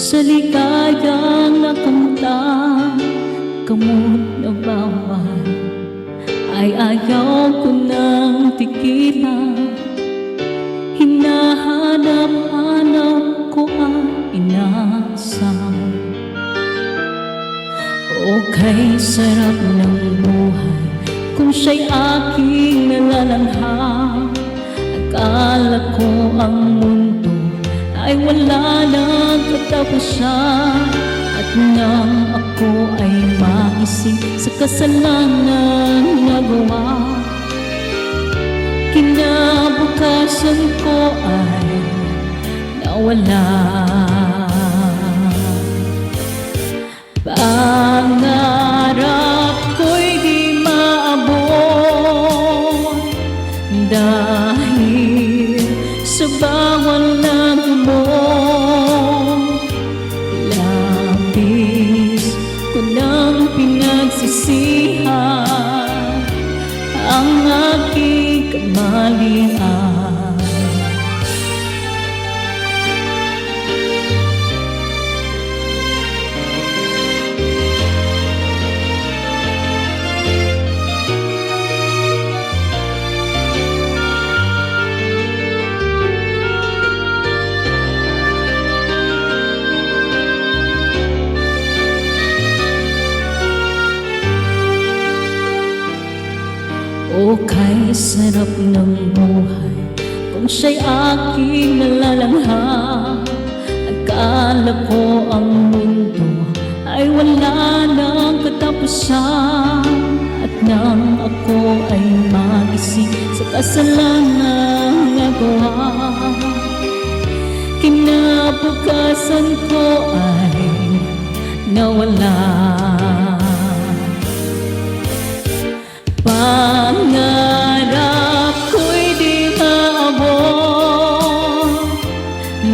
sa ligayang nakamtan, kamot na bawal ay ayaw ko nang tigilan. Hinahanap-hanap ko ang inasal. Okay, sarap ng buhay kung siya'y aking nalalanghap. Akala ko ang mundo ay wala nang katapusan, at nang ako ay maisip sa kasalanan nagawa, kinabukasan ko ay nawala. Pangarap ko'y di maabot dahil sa bawal na gamot. Labis ko nang pinagsisihan ang aking kamalian. Okay, sarap ng buhay kung siya'y aking nalalanghap. Akala ko ang mundo ay wala nang katapusan, at nang ako ay magising sa kasalanan nagawa, kinabukasan ko ay nawala. Pangarap ko'y di maabot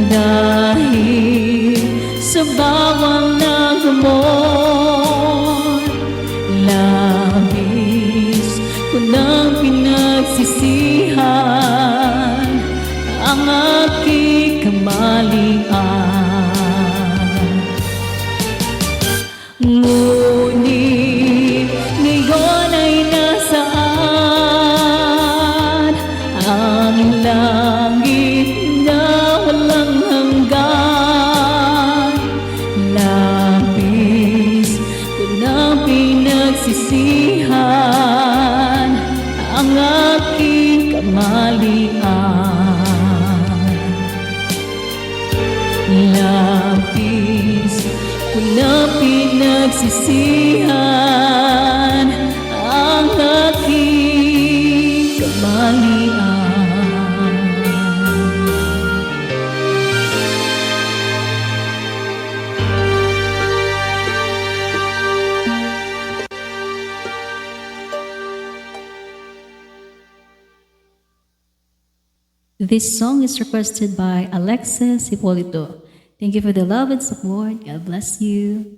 dahil sa bawal na gamot. Labis ko nang pinagsisihan ang aking kamalian. Ngunit ngayon ay nasaan ang langit na walang hanggan? Labis ko na pinagsisihan ang aking kamalian. Labis ko na pinagsisihan ang aking kamalian. This song is requested by Alexis Hipolito. Thank you for the love and support. God bless you.